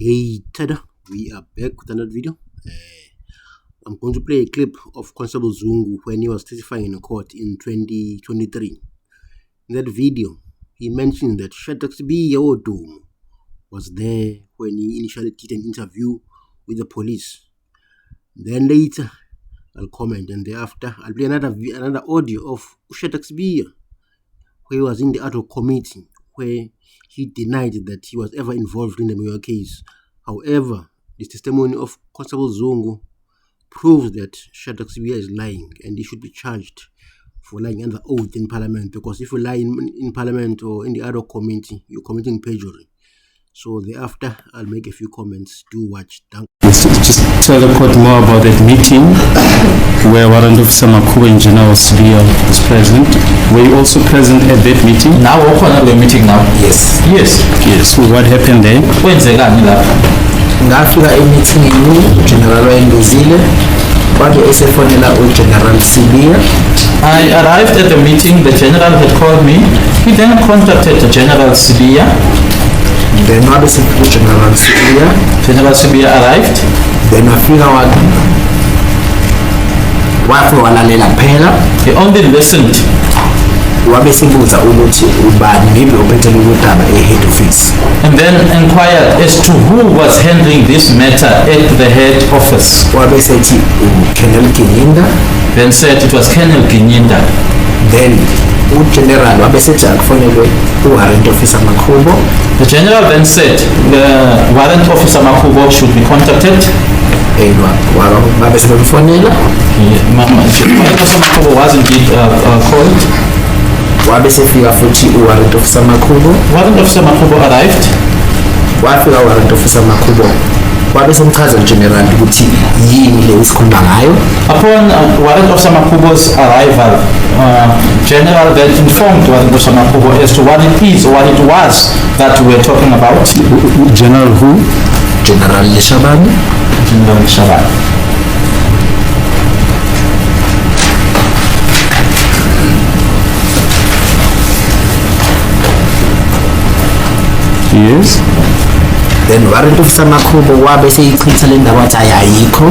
Hey Tada, we are back with another video. I'm going to play a clip of Constable Zungu when he was testifying in a court in 2023. In that video, he mentioned that Shadrack Sibiya Odum was there when he initially did an interview with the police. Then later, I'll comment, and thereafter, I'll play another audio of Shadrack Sibiya, where he was in the ad hoc committee, where he denied that he was ever involved in the Moyo case. However, the testimony of Constable Zungu proves that Shadrack Sibiya is lying and he should be charged for lying under oath in Parliament, because if you lie in Parliament or in the ad hoc committee, you're committing perjury. So thereafter, I'll make a few comments. Do watch. Just tell the court more about that meeting where Warrant Officer Makubo and General Sibiya was present. Were you also present at that meeting? Now we're on the meeting now. Yes. So what happened there? Kwenzekani lapha? Ngafika emeetingini uGeneral wayengezile kwathi esefonela uGeneral Sibiya. I arrived at the meeting, the general had called me. He then contacted the General Sibiya. Then wabe sefika uGeneral Sibiya. General Sibiya arrived. Then wafika wathi walalela phela. He only listened. Wabe sibuza ukuthi ubani maybe ophethele udaba head office. And then inquired as to who was handling this matter at the head office. Wabe sethi Colonel Ginyinda. Then said it was Colonel Ginyinda. Then uGeneral wabe sethi akufonelwe uWarrant Officer Makubo. The general then said the Warrant Officer Makubo should be contacted. Wabe sebefonela. Warrant Officer Makubo was indeed called. Wabe sefika futhi uWarrant Officer Makubo. Warrant Officer Makubo arrived. Wafika uWarrant Officer Makubo wabe semchaza uGeneral ukuthi yini le esikhuluma ngayo. Upon Warrant Officer Makubo's arrival, General then informed Warrant Officer Makubo as to what it is or what it was that we were talking about. General who? General Leshabane. General Leshabane. Yes. Then Warrant Officer Makubo wabe seyichitha le ndaba wathi ayikho.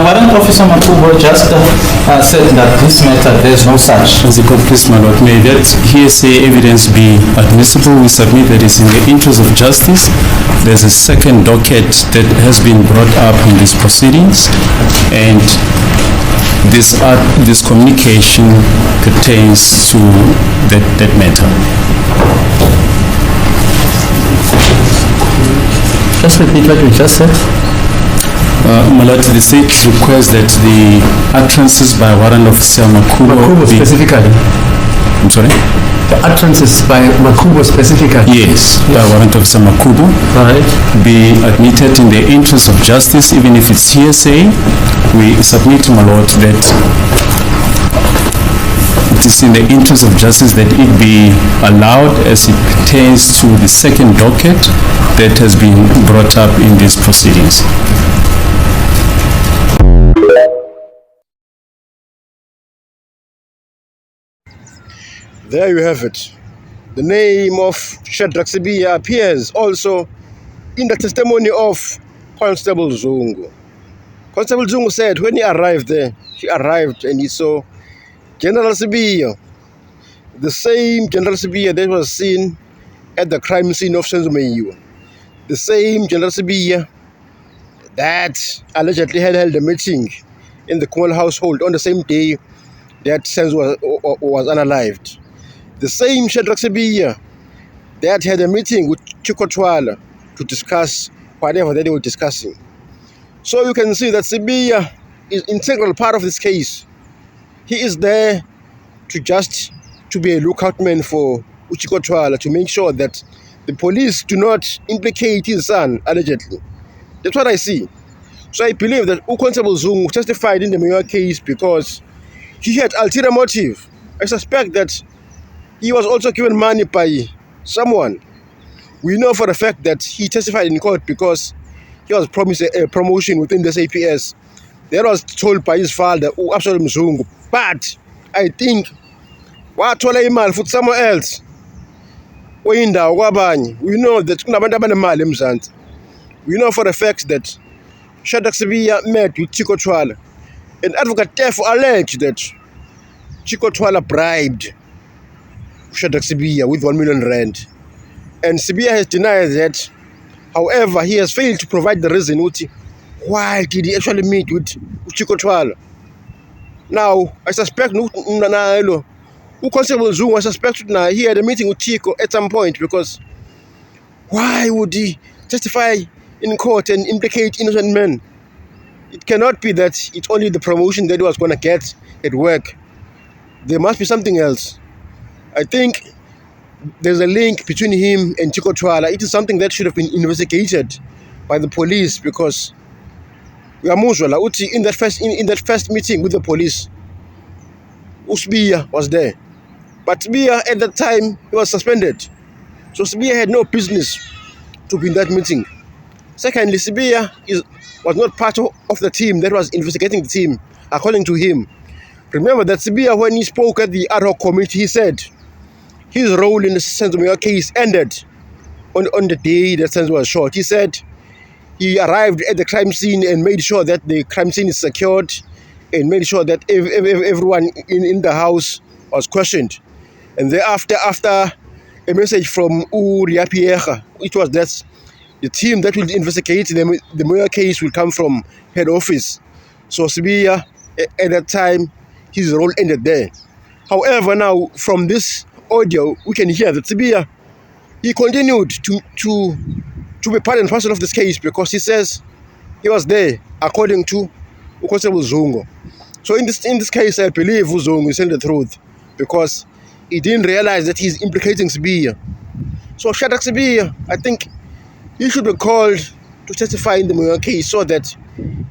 Warrant Officer Makubo just said that this matter there's no such. As a court, please, my lord, may that hearsay evidence be admissible? We submit that it's in the interest of justice. There's a second docket that has been brought up in these proceedings, and this communication pertains to that matter. Just repeat what you just said. My lord, the state requests that the utterances by Warrant Officer Makubo specifically. I'm sorry? The utterances by Makubo specifically. Yes, by Warrant Officer Makubo. Right. Be admitted in the interest of justice, even if it's hearsay. We submit, my lord, that it is in the interest of justice that it be allowed as it pertains to the second docket that has been brought up in these proceedings. There you have it. The name of Shadrack Sibiya appears also in the testimony of Constable Zungu. Constable Zungu said when he arrived there, he arrived and he saw General Sibiya, the same General Sibiya that was seen at the crime scene of Senzo Meyiwa. The same General Sibiya that allegedly had held a meeting in the Kumalo household on the same day that Senzo was unalived. The same Shadrack Sibiya that had a meeting with Chikotwala to discuss whatever that they were discussing. So you can see that Sibiya is an integral part of this case. He is there to be a lookout man for Chikotwala, to make sure that the police do not implicate his son, allegedly. That's what I see. So I believe that Constable Zungu testified in the Moyo case because he had ulterior motive. I suspect that he was also given money by someone. We know for a fact that he testified in court because he was promised a promotion within the SAPS. That was told by his father, Absalom Zungu. But I think wathola imali futhi somewhere else oyindawo kwabanye. We know that kunabantu abanemali eMzansi. We know for a fact that Shadrack Sibiya met with Chicco Twala, and Advocate therefore alleged that Chicco Twala bribed Shadrack Sibiya with 1 million rand. And Sibiya has denied that. However, he has failed to provide the reason why did he actually meet with Chicco Twala. Now, I suspect Constable Zungu, I suspect now he had a meeting with Chicco at some point, because why would he testify in court and implicate innocent men? It cannot be that it's only the promotion that he was going to get at work. There must be something else. I think there's a link between him and Chicco Twala. It is something that should have been investigated by the police, because in that first meeting with the police, Sibiya was there. But Sibiya at that time, he was suspended. So Sibiya had no business to be in that meeting. Secondly, Sibiya was not part of the team that was investigating the team, according to him. Remember that Sibiya, when he spoke at the ad hoc committee, he said his role in the Senzo Mayowa case ended on the day that Senzo was shot. He said he arrived at the crime scene and made sure that the crime scene is secured and made sure that everyone in the house was questioned. And thereafter, after a message from Uriah Pierre, it was that the team that will investigate the Mayowa case will come from head office. So Sibiya, at that time, his role ended there. However, now from this audio, we can hear that Sibiya, he continued to be part and parcel of this case, because he says he was there, according to Constable Zungu. So in this case, I believe Zungu is telling the truth, because he didn't realize that he's implicating Sibiya. So Shadrack Sibiya, I think he should be called to testify in the Mayowa case, so that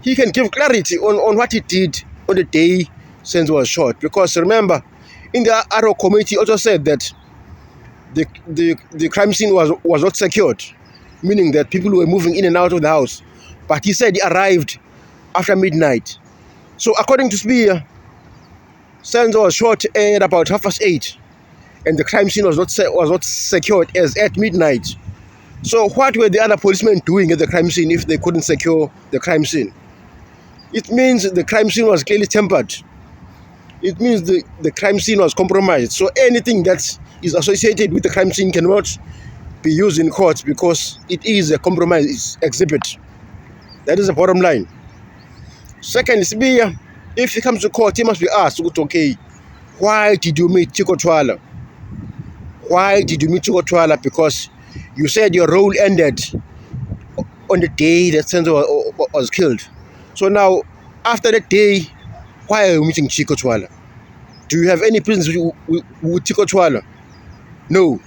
he can give clarity on what he did on the day Senzo was shot. Because remember, in the ad hoc committee also said that the crime scene was not secured, meaning that people were moving in and out of the house. But he said he arrived after midnight. So according to Sibiya, Senzo was shot at about 8:30, and the crime scene was not secured as at midnight. So what were the other policemen doing at the crime scene if they couldn't secure the crime scene? It means the crime scene was clearly tampered. It means the crime scene was compromised. So anything that is associated with the crime scene cannot be used in court, because it is a compromised exhibit. That is the bottom line. Second, Sibiya, if he comes to court, he must be asked, okay, why did you meet Chicco Twala? Why did you meet Chicco Twala? Because you said your role ended on the day that Senzo was killed. So now, after that day, why are you meeting Chicco Twala? Do you have any business with Chicco Twala? No.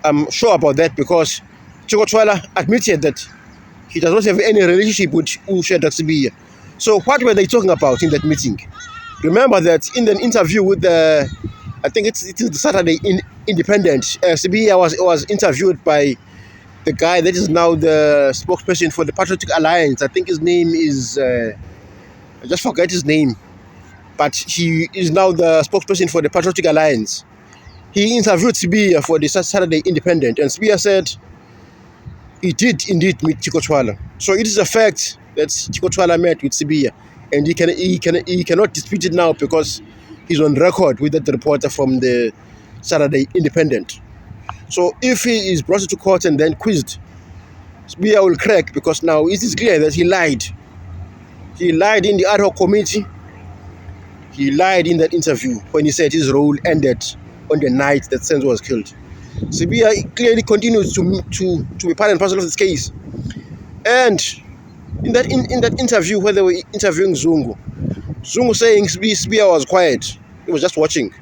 I'm sure about that, because Chicco Twala admitted that he does not have any relationship with Shadrack Sibiya. So what were they talking about in that meeting? Remember that in an interview with I think it is the Saturday Independent, Sibiya was interviewed by the guy that is now the spokesperson for the Patriotic Alliance. I think his name is, I just forget his name, but he is now the spokesperson for the Patriotic Alliance. He interviewed Sibiya for the Saturday Independent, and Sibiya said he did indeed meet Chicco Twala. So it is a fact that Chicco Twala met with Sibiya, and he cannot dispute it now, because he's on record with that reporter from the Saturday Independent. So if he is brought to court and then quizzed, Sibiya will crack, because now it is clear that he lied. He lied in the ad hoc committee. He lied in that interview when he said his role ended on the night that Senzo was killed. Sibiya clearly continues to be part and parcel of this case. And in that interview where they were interviewing Zungu saying Sibiya was quiet. He was just watching.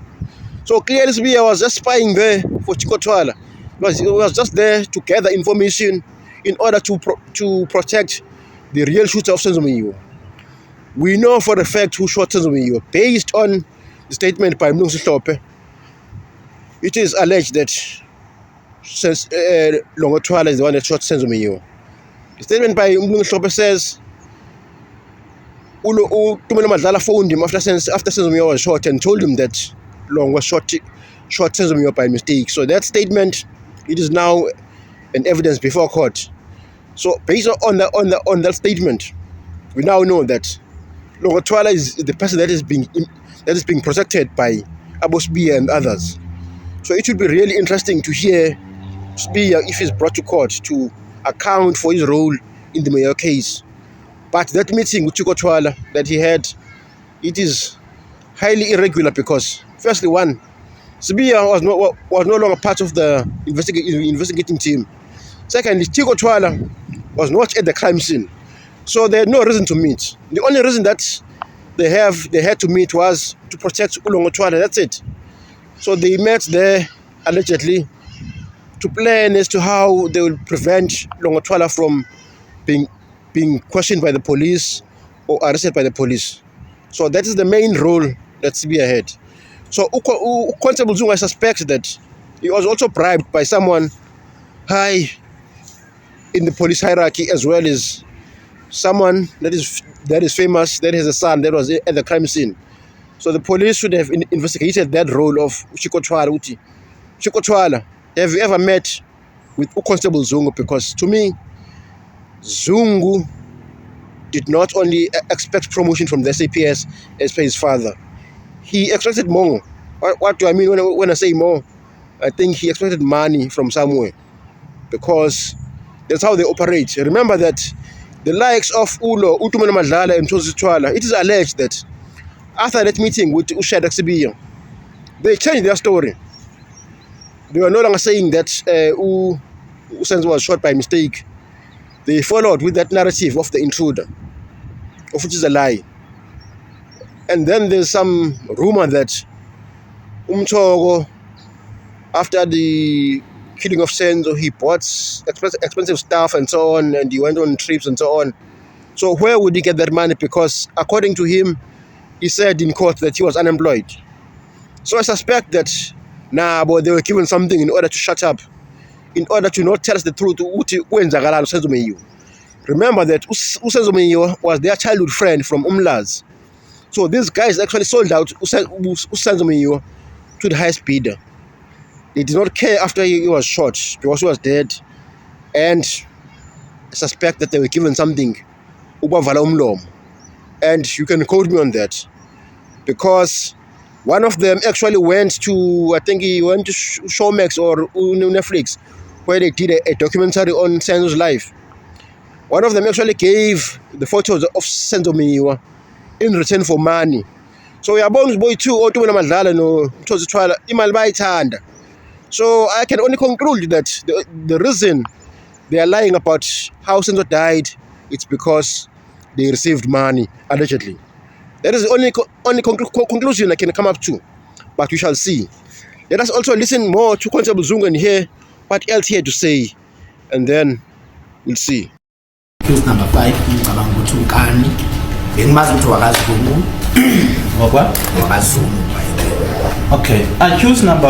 So clearly Sibiya was just spying there for Chicco Twala. He was just there to gather information in order to protect the real shooter of Senzo Mayowa. We know for the fact who shot Senzo Mayowa. Based on the statement by Mlungisi Hlophe, it is alleged that Longo Twala is the one that shot Senzo Mayowa. The statement by Mlungisi Hlophe says Tumelo Madlala phoned him after Senzo Mayowa was shot and told him that Longo shot Senzo Mayowa by mistake. So that statement, it is now an evidence before court. So based on that statement, we now know that Longotwala is the person that is being protected by Abo Sibiya and others. So it would be really interesting to hear Sibiya, if he's brought to court, to account for his role in the Mayor case. But that meeting with Chikotwala that he had, it is highly irregular because, firstly, one, Sibiya was no longer part of the investigating team. Secondly, Chikotwala was not at the crime scene. So they had no reason to meet. The only reason that they had to meet was to protect Ulongotwala. That's it. So they met there allegedly to plan as to how they will prevent Longotwala from being questioned by the police or arrested by the police. So that is the main role that Sibiya had. So Constable Zungu, I suspect that he was also bribed by someone high in the police hierarchy, as well as someone that is famous, that has a son that was at the crime scene. So the police should have investigated that role of Chikotwala. Chikotwala, have you ever met with Constable Zungu? Because to me, Zungu did not only expect promotion from the SAPS as per his father. He expected more. What do I mean when I say more? I think he expected money from somewhere, because that's how they operate. Remember that the likes of Ulo, Utumana Madlala, and Mthunzi Sithwala, it is alleged that after that meeting with Shadrack Sibiya, they changed their story. They were no longer saying that Usenzo was shot by mistake. They followed with that narrative of the intruder, of which is a lie. And then there's some rumor that Umthoko, after the killing of Senzo, he bought expensive stuff and so on, and he went on trips and so on. So where would he get that money? Because according to him, he said in court that he was unemployed. So I suspect that but they were given something in order to shut up, in order to not tell us the truth. Remember that Usenzo Meyiwa was their childhood friend from Umlazi. So these guys actually sold out Usenzo Meyiwa to the highest bidder. They did not care after he was shot, because he was dead. And I suspect that they were given something, ubavala umlomo. And you can quote me on that, because one of them actually went to, I think he went to Showmax or Netflix, where they did a documentary on Senzo's life. One of them actually gave the photos of Senzo Meyiwa in return for money. So uyabona boy too, Utumana Madlala no Mthunzi Sithwala imali bayithanda. So I can only conclude that the reason they are lying about how Senzo died, it's because they received money, allegedly. That is the only conclusion I can come up to, but we shall see. Let us also listen more to Constable Zungu and hear what else he had to say, and then we'll see. Case number 5, ngicabanga ukuthi unkani. Bengimazi ukuthi wakaZungu. WakaZungu. Okay, accused number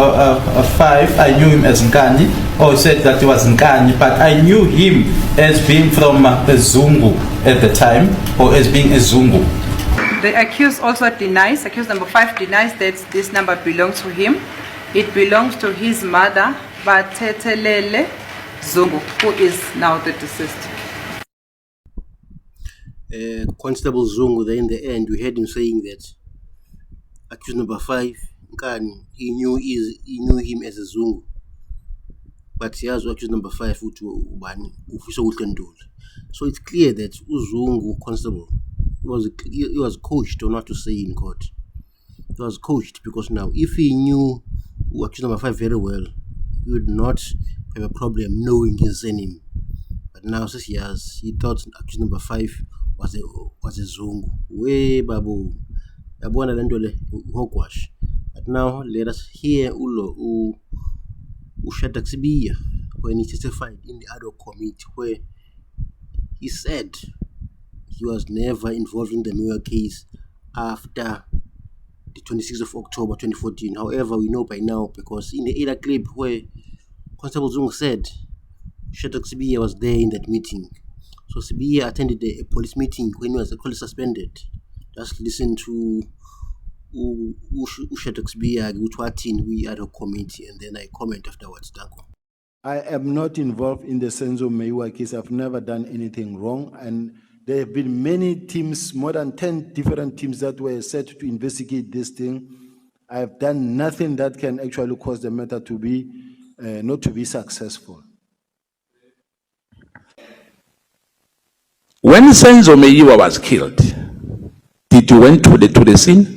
5, I knew him as Nkani, or said that he was Nkani, but I knew him as being from Zungu at the time, or as being a Zungu. The accused also denies, accused number 5 denies that this number belongs to him. It belongs to his mother, Batethelele Zungu, who is now the deceased. Constable Zungu, there in the end, we heard him saying that accused number 5, Nkani, he knew him as a Zungu. But he has accused number 5, so it's clear that Uzungu Constable he was coached on what to say in court. He was coached, because now if he knew accused number 5 very well, he would not have a problem knowing his surname. But now since he thought accused number 5 was a Zungu. Way babu. But now let us hear Shadrack Sibiya when he testified in the ad hoc committee, where he said he was never involved in the Mayor case after the 26th of October 2014. However, we know by now, because in the other clip where Constable Zungu said Shadrack Sibiya was there in that meeting. So Sibiya attended a police meeting when he was actually suspended. Just listen to Shadrack Sibiya, which we ad hoc committee, and then I comment afterwards. Thank you. I am not involved in the Senzo Meiwa case. I've never done anything wrong. And there have been many teams, more than 10 different teams that were set to investigate this thing. I have done nothing that can actually cause the matter to be, not to be successful. When Senzo Meiwa was killed, did you went to the scene?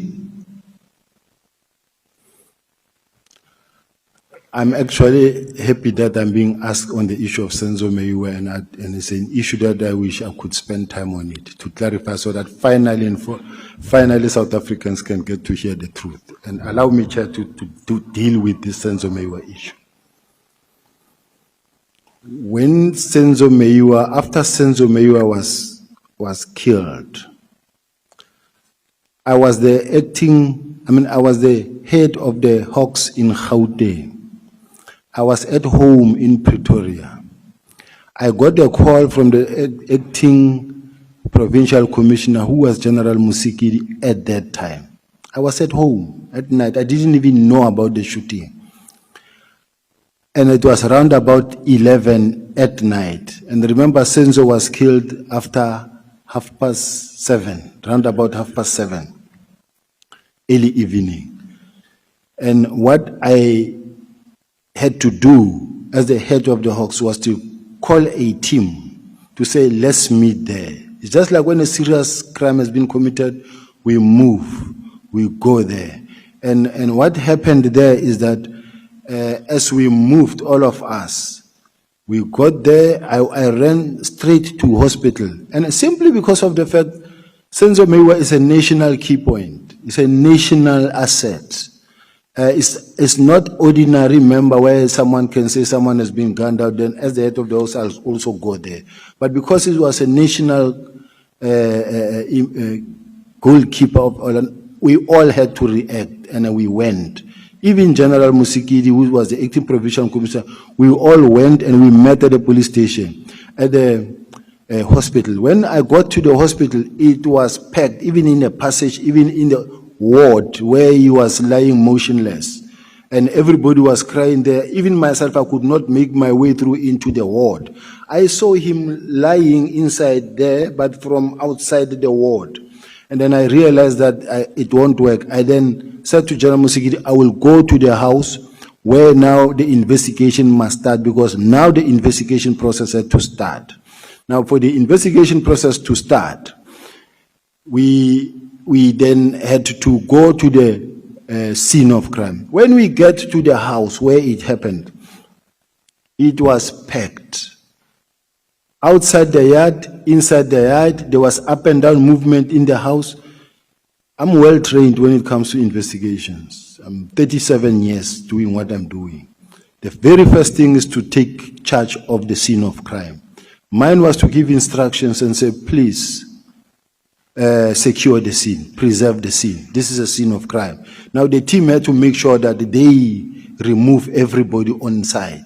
I'm actually happy that I'm being asked on the issue of Senzo Meiwa, and it's an issue that I wish I could spend time on it to clarify, so that finally South Africans can get to hear the truth. And allow me, Chair, to deal with this Senzo Meiwa issue. When Senzo Meiwa, after Senzo Meiwa was killed, I was the head of the Hawks in Gauteng. I was at home in Pretoria. I got a call from the acting provincial commissioner, who was General Musikiri at that time. I was at home at night. I didn't even know about the shooting. And it was around about 11 at night. And remember, Senzo was killed after 7:30, around about 7:30, early evening. And what I had to do as the head of the Hawks was to call a team to say, let's meet there. It's just like when a serious crime has been committed, we move, we go there. And what happened there is that as we moved, all of us, we got there. I ran straight to hospital. And simply because of the fact Senzo Meiwa is a national key point. It's a national asset. It's not ordinary member where someone can say someone has been gunned out, then as the head of the house, I'll also go there. But because it was a national goalkeeper of Holland, we all had to react, and we went. Even General Musikiri, who was the acting provincial commissioner, we all went and we met at the police station, at the hospital. When I got to the hospital, it was packed, even in the passage, even in the ward where he was lying motionless, and everybody was crying there. Even myself, I could not make my way through into the ward. I saw him lying inside there, but from outside the ward. And then I realized that it won't work. I then said to General Musikiri, I will go to the house where now the investigation must start, because now the investigation process had to start. Now, for the investigation process to start, we then had to go to the scene of crime. When we get to the house where it happened, it was packed. Outside the yard, inside the yard, there was up and down movement in the house. I'm well trained when it comes to investigations. I'm 37 years doing what I'm doing. The very first thing is to take charge of the scene of crime. Mine was to give instructions and say, please, secure the scene, preserve the scene. This is a scene of crime. Now the team had to make sure that they remove everybody on site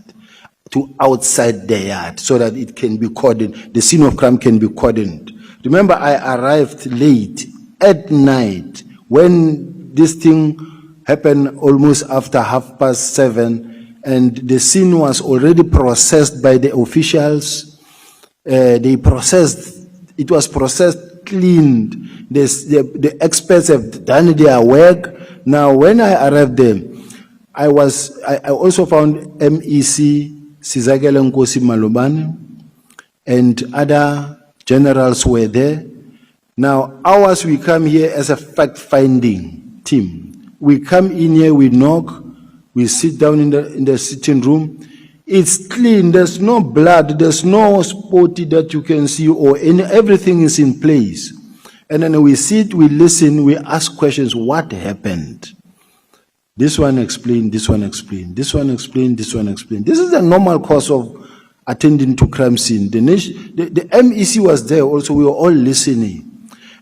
to outside the yard so that it can be cordoned, the scene of crime can be cordoned. Remember, I arrived late at night when this thing happened, almost after 7:30, and the scene was already processed by the officials. It was processed, cleaned. The experts have done their work. Now, when I arrived there, I also found MEC Sizakele Nkosi Malobane and other generals were there. Now, ours, we come here as a fact-finding team. We come in here, we knock, we sit down in the sitting room. It's clean, there's no blood, there's no spotty that you can see, or everything is in place. And then we sit, we listen, we ask questions, what happened? This one explained, this one explained, this one explained, this one explained. This is the normal course of attending to crime scene. The MEC was there also, we were all listening.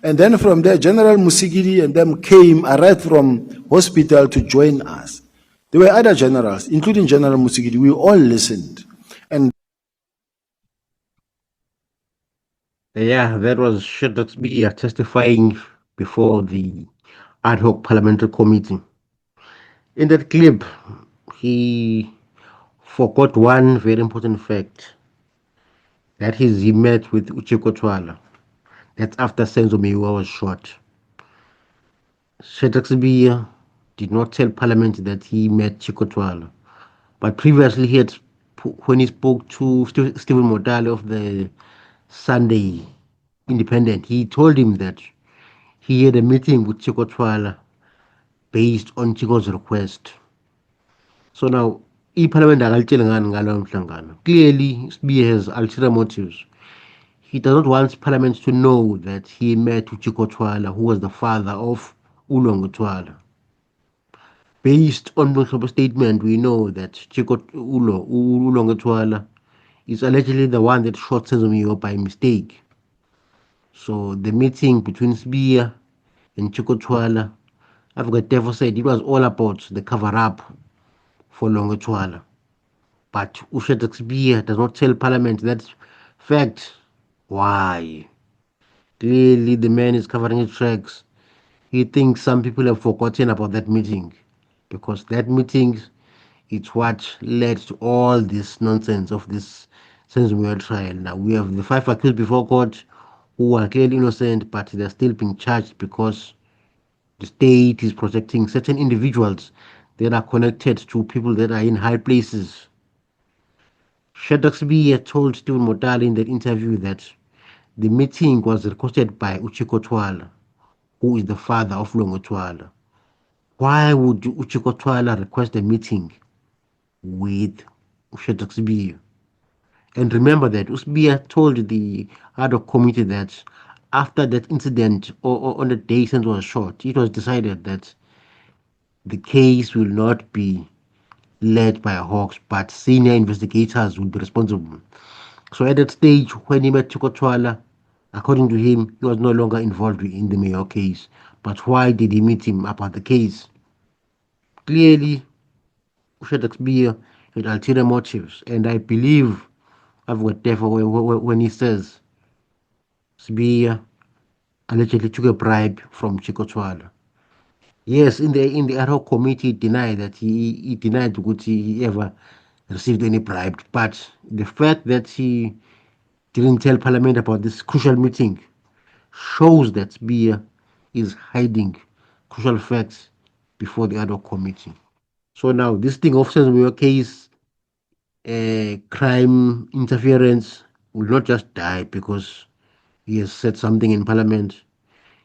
And then from there, General Musikiri and them arrived from hospital to join us. There were other generals, including General Musikiri. We all listened. And yeah, that was Shadrack Sibiya testifying before the ad hoc parliamentary committee. In that clip, he forgot one very important fact. That is, he met with Uchiko Twala. That's after Senzo Meyiwa was shot. Shadrack Sibiya did not tell Parliament that he met Chiko Twala. But previously, when he spoke to Stephen Motale of the Sunday Independent, he told him that he had a meeting with Chiko Twala based on Chiko's request. So now, Parliament clearly Sibiya has ulterior motives. He does not want Parliament to know that he met Chiko Twala, who was the father of Ulongo Twala. Based on the statement, we know that Chiko Ulongo Twala is allegedly the one that shot Senzo Meyiwa by mistake. So the meeting between Sibiya and Chiko Twala, Advocate Tefo said it was all about the cover-up for Longo Twala. But Shadrack Sibiya does not tell Parliament that fact. Why? Clearly the man is covering his tracks. He thinks some people have forgotten about that meeting, because that meeting is what led to all this nonsense of this Senzo Meyiwa trial. Now we have the 5 accused before court who are clearly innocent, but they're still being charged because the state is protecting certain individuals that are connected to people that are in high places. Shadrack Sibiya told Stephen Motale in that interview that the meeting was requested by Uchiko Twala, who is the father of Longo Twala. Why would Uchiko Twala request a meeting with Shadrack Sibiya? And remember that Sibiya told the ad hoc committee that after that incident, or on the day Senzo was shot, it was decided that the case will not be led by Hawks, but senior investigators will be responsible. So at that stage, when he met Chiko Twala, according to him, he was no longer involved in the Meyiwa case. But why did he meet him about the case? Clearly, Shadrack Sibiya had ulterior motives, and I believe I've got Tefo when he says Sibiya allegedly took a bribe from Chiko Twala. Yes, in the ad hoc committee, he denied that he denied that he ever received any bribe. But the fact that he didn't tell Parliament about this crucial meeting shows that Sibiya is hiding crucial facts before the ad hoc committee. So now this thing of Senzo Meyiwa case, crime interference, will not just die because he has said something in Parliament.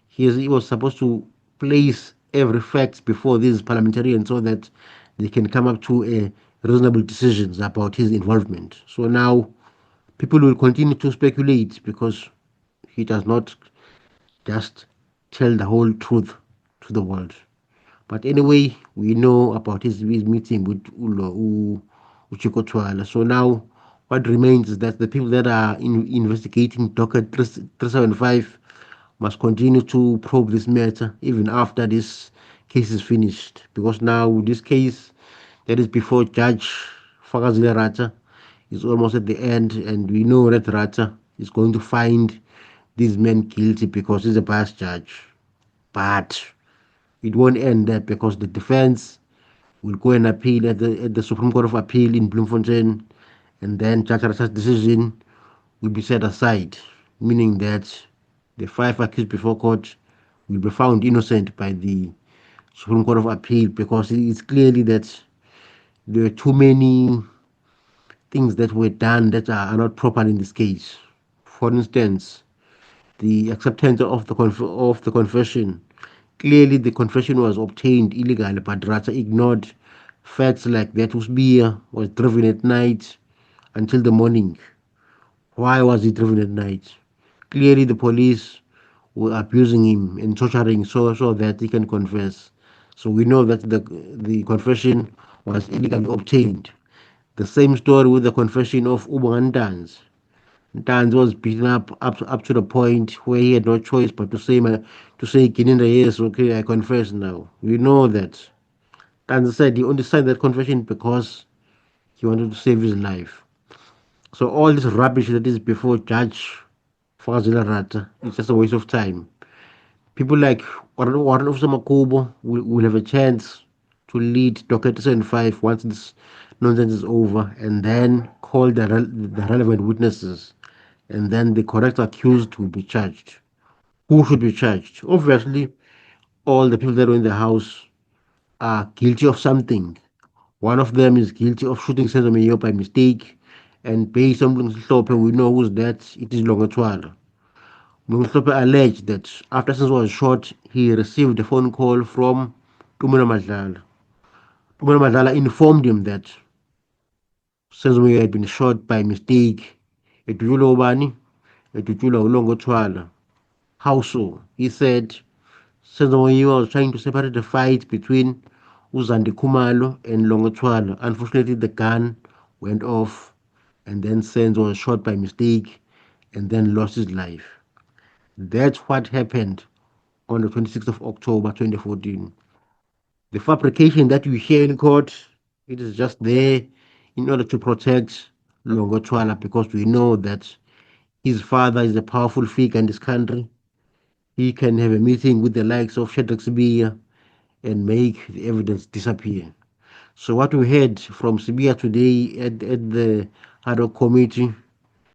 He was supposed to place every fact before these parliamentarians so that they can come up to a reasonable decisions about his involvement. So now people will continue to speculate because he does not just tell the whole truth to the world. But anyway, we know about his meeting with Uchiko Twala. So now what remains is that the people that are investigating docket 375 must continue to probe this matter even after this case is finished. Because now this case that is before Judge Fakazile Rata is almost at the end, and we know that Rata is going to find these men guilty because he's a biased judge. But it won't end there, because the defense will go and appeal at the Supreme Court of Appeal in Bloemfontein, and then Judge Rata's decision will be set aside, meaning that the 5 accused before court will be found innocent by the Supreme Court of Appeal, because it's clearly that there are too many things that were done that are not proper in this case. For instance, the acceptance of the confession. Clearly, the confession was obtained illegally, but Rata ignored facts like that Sibiya was driven at night until the morning. Why was he driven at night? Clearly, the police were abusing him and torturing so that he can confess. So we know that the confession was illegally obtained. The same story with the confession of Ubungan Ntanzi. Ntanzi was beaten up to the point where he had no choice but to say Gininda, yes, okay, I confess now. We know that Ntanzi said he only signed that confession because he wanted to save his life. So all this rubbish that is before Judge Fakazile Rata, it's just a waste of time. People like Warren Officer Makubo will have a chance to lead docket 75 once this nonsense is over, and then call the relevant witnesses, and then the correct accused will be charged. Who should be charged? Obviously, all the people that were in the house are guilty of something. One of them is guilty of shooting Senzo Mayo by mistake, and based on Mhlophe, we know who's that. It is Longotwala. Mhlophe alleged that after Senzo was shot, he received a phone call from Tumelo Madlala. Tumelo Madlala informed him that Senzo Mayo had been shot by mistake. Etujula Obani, Etujula Ulongotwala. How so? He said Senzo Mayo was trying to separate the fight between Uzandi Kumalo and Longotwala. Unfortunately, the gun went off, and then Senzo was shot by mistake and then lost his life. That's what happened on the 26th of October 2014. The fabrication that you hear in court, it is just there in order to protect Longotwala, because we know that his father is a powerful figure in this country. He can have a meeting with the likes of Shadrack Sibiya and make the evidence disappear. So what we heard from Sibiya today at the ad hoc committee